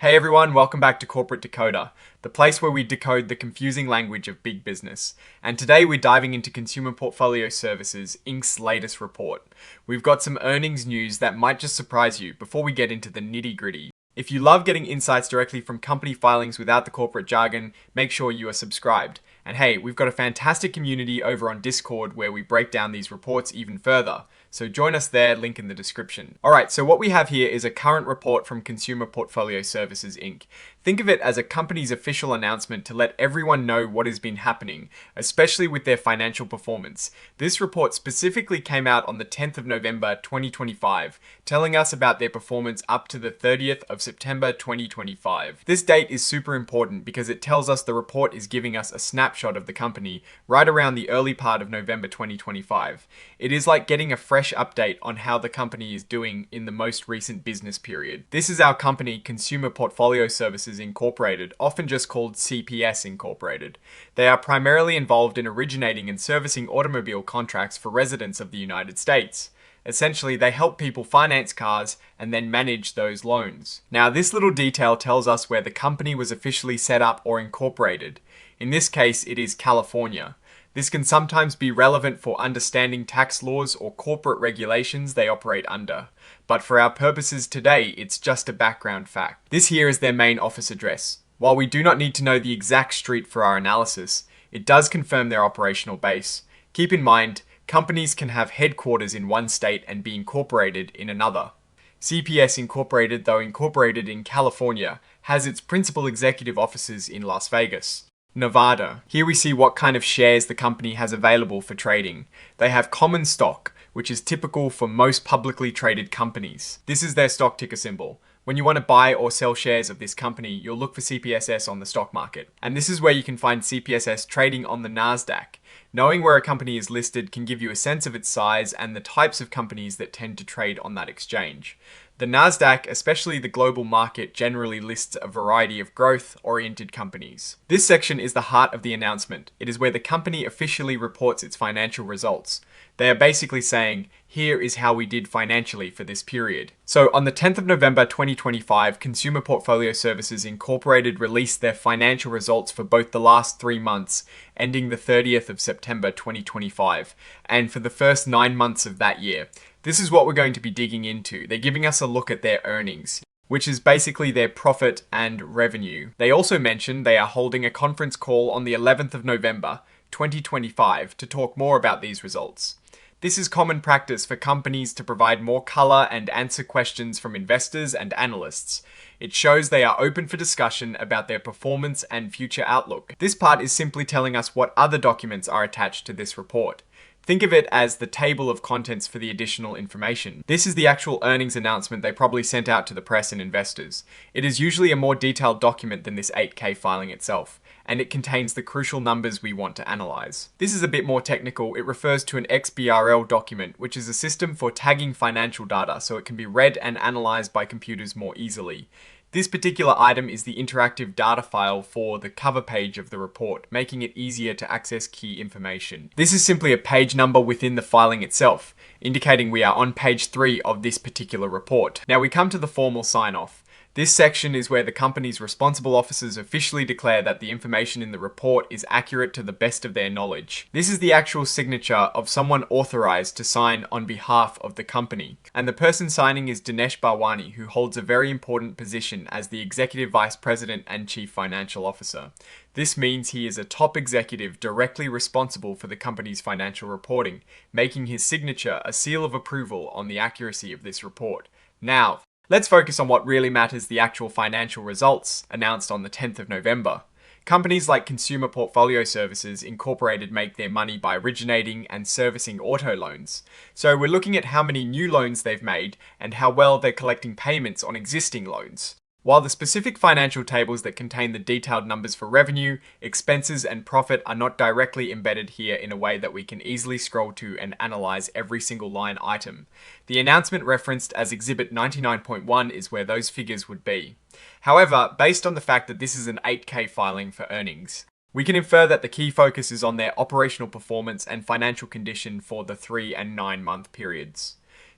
Hey everyone, welcome back to Corporate Decoder, the place where we decode the confusing language of big business. And today we're diving into Consumer Portfolio Services, Inc.'s latest report. We've got some earnings news that might just surprise you before we get into the nitty-gritty. If you love getting insights directly from company filings without the corporate jargon, make sure you are subscribed. And hey, we've got a fantastic community over on Discord where we break down these reports even further. So join us there, link in the description. Alright, so what we have here is a current report from Consumer Portfolio Services Inc. Think of it as a company's official announcement to let everyone know what has been happening, especially with their financial performance. This report specifically came out on the 10th of November 2025, telling us about their performance up to the 30th of September 2025. This date is super important because it tells us the report is giving us a snapshot of the company right around the early part of November 2025. It is like getting a fresh update on how the company is doing in the most recent business period. This is our company, Consumer Portfolio Services Incorporated, often just called CPS Incorporated. They are primarily involved in originating and servicing automobile contracts for residents of the United States. Essentially, they help people finance cars and then manage those loans. Now, this little detail tells us where the company was officially set up or incorporated. In this case, it is California. This can sometimes be relevant for understanding tax laws or corporate regulations they operate under. But for our purposes today, it's just a background fact. This here is their main office address. While we do not need to know the exact street for our analysis, it does confirm their operational base. Keep in mind, companies can have headquarters in one state and be incorporated in another. CPS Incorporated, though incorporated in California, has its principal executive offices in Las Vegas, Nevada. Here we see what kind of shares the company has available for trading. They have common stock, which is typical for most publicly traded companies. This is their stock ticker symbol. When you want to buy or sell shares of this company, you'll look for CPSS on the stock market. And this is where you can find CPSS trading on the NASDAQ. Knowing where a company is listed can give you a sense of its size and the types of companies that tend to trade on that exchange. The NASDAQ, especially the global market, generally lists a variety of growth-oriented companies. This section is the heart of the announcement. It is where the company officially reports its financial results. They are basically saying, here is how we did financially for this period. So on the 10th of November 2025, Consumer Portfolio Services Incorporated released their financial results for both the last 3 months, ending the 30th of September 2025, and for the first 9 months of that year. This is what we're going to be digging into. They're giving us a look at their earnings, which is basically their profit and revenue. They also mentioned they are holding a conference call on the 11th of November 2025 to talk more about these results. This is common practice for companies to provide more color and answer questions from investors and analysts. It shows they are open for discussion about their performance and future outlook. This part is simply telling us what other documents are attached to this report. Think of it as the table of contents for the additional information. This is the actual earnings announcement they probably sent out to the press and investors. It is usually a more detailed document than this 8K filing itself, and it contains the crucial numbers we want to analyze. This is a bit more technical. It refers to an XBRL document, which is a system for tagging financial data so it can be read and analyzed by computers more easily. This particular item is the interactive data file for the cover page of the report, making it easier to access key information. This is simply a page number within the filing itself, indicating we are on page 3 of this particular report. Now we come to the formal sign-off. This section is where the company's responsible officers officially declare that the information in the report is accurate to the best of their knowledge. This is the actual signature of someone authorized to sign on behalf of the company. And the person signing is Dinesh Bharwani, who holds a very important position as the Executive Vice President and Chief Financial Officer. This means he is a top executive directly responsible for the company's financial reporting, making his signature a seal of approval on the accuracy of this report. Now, let's focus on what really matters, the actual financial results announced on the 10th of November. Companies like Consumer Portfolio Services Incorporated make their money by originating and servicing auto loans. So we're looking at how many new loans they've made and how well they're collecting payments on existing loans. While the specific financial tables that contain the detailed numbers for revenue, expenses, and profit are not directly embedded here in a way that we can easily scroll to and analyze every single line item, the announcement referenced as Exhibit 99.1 is where those figures would be. However, based on the fact that this is an 8K filing for earnings, we can infer that the key focus is on their operational performance and financial condition for the 3 and 9 month periods.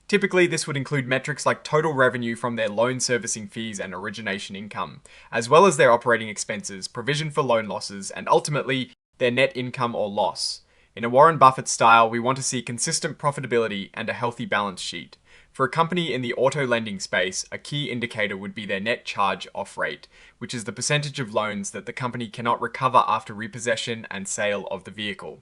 Typically, this would include metrics like total revenue from their loan servicing fees and origination income, as well as their operating expenses, provision for loan losses, and ultimately, their net income or loss. In a Warren Buffett style, we want to see consistent profitability and a healthy balance sheet. For a company in the auto lending space, a key indicator would be their net charge-off rate, which is the percentage of loans that the company cannot recover after repossession and sale of the vehicle.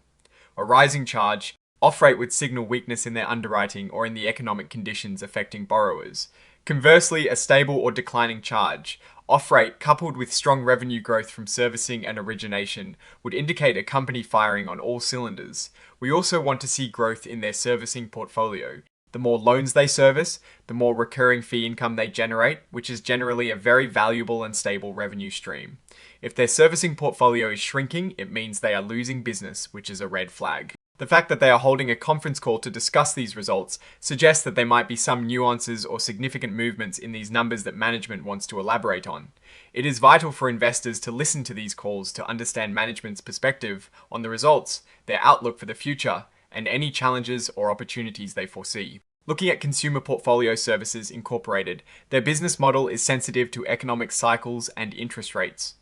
A rising charge-off rate would signal weakness in their underwriting or in the economic conditions affecting borrowers. Conversely, a stable or declining charge-off rate coupled with strong revenue growth from servicing and origination would indicate a company firing on all cylinders. We also want to see growth in their servicing portfolio. The more loans they service, the more recurring fee income they generate, which is generally a very valuable and stable revenue stream. If their servicing portfolio is shrinking, it means they are losing business, which is a red flag. The fact that they are holding a conference call to discuss these results suggests that there might be some nuances or significant movements in these numbers that management wants to elaborate on. It is vital for investors to listen to these calls to understand management's perspective on the results, their outlook for the future, and any challenges or opportunities they foresee. Looking at Consumer Portfolio Services Incorporated, their business model is sensitive to economic cycles and interest rates.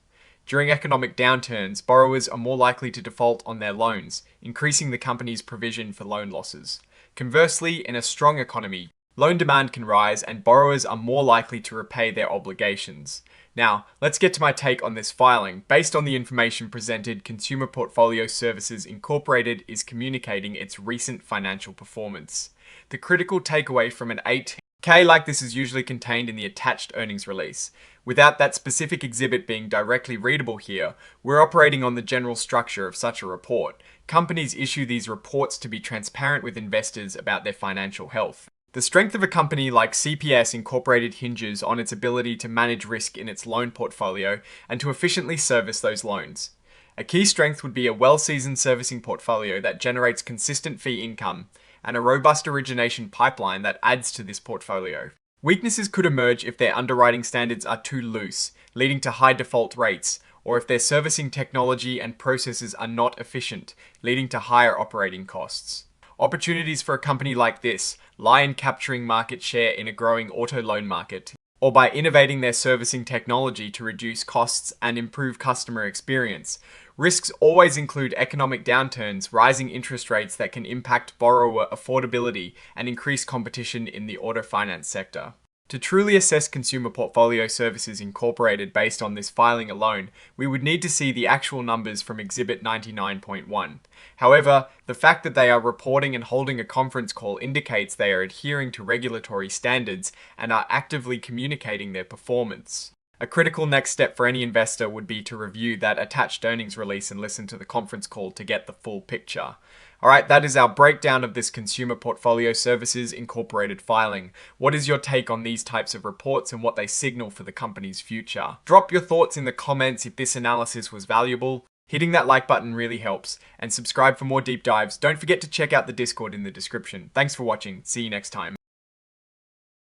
During economic downturns, borrowers are more likely to default on their loans, increasing the company's provision for loan losses. Conversely, in a strong economy, loan demand can rise and borrowers are more likely to repay their obligations. Now, let's get to my take on this filing. Based on the information presented, Consumer Portfolio Services Incorporated is communicating its recent financial performance. The critical takeaway from an 8K like this is usually contained in the attached earnings release. Without that specific exhibit being directly readable here, we're operating on the general structure of such a report. Companies issue these reports to be transparent with investors about their financial health. The strength of a company like CPS Incorporated hinges on its ability to manage risk in its loan portfolio and to efficiently service those loans. A key strength would be a well-seasoned servicing portfolio that generates consistent fee income and a robust origination pipeline that adds to this portfolio. Weaknesses could emerge if their underwriting standards are too loose, leading to high default rates, or if their servicing technology and processes are not efficient, leading to higher operating costs. Opportunities for a company like this lie in capturing market share in a growing auto loan market, or by innovating their servicing technology to reduce costs and improve customer experience. Risks always include economic downturns, rising interest rates that can impact borrower affordability, and increase competition in the auto finance sector. To truly assess Consumer Portfolio Services Incorporated based on this filing alone, we would need to see the actual numbers from Exhibit 99.1. However, the fact that they are reporting and holding a conference call indicates they are adhering to regulatory standards and are actively communicating their performance. A critical next step for any investor would be to review that attached earnings release and listen to the conference call to get the full picture. Alright, that is our breakdown of this Consumer Portfolio Services Incorporated filing. What is your take on these types of reports and what they signal for the company's future? Drop your thoughts in the comments if this analysis was valuable. Hitting that like button really helps, and subscribe for more deep dives. Don't forget to check out the Discord in the description. Thanks for watching. See you next time.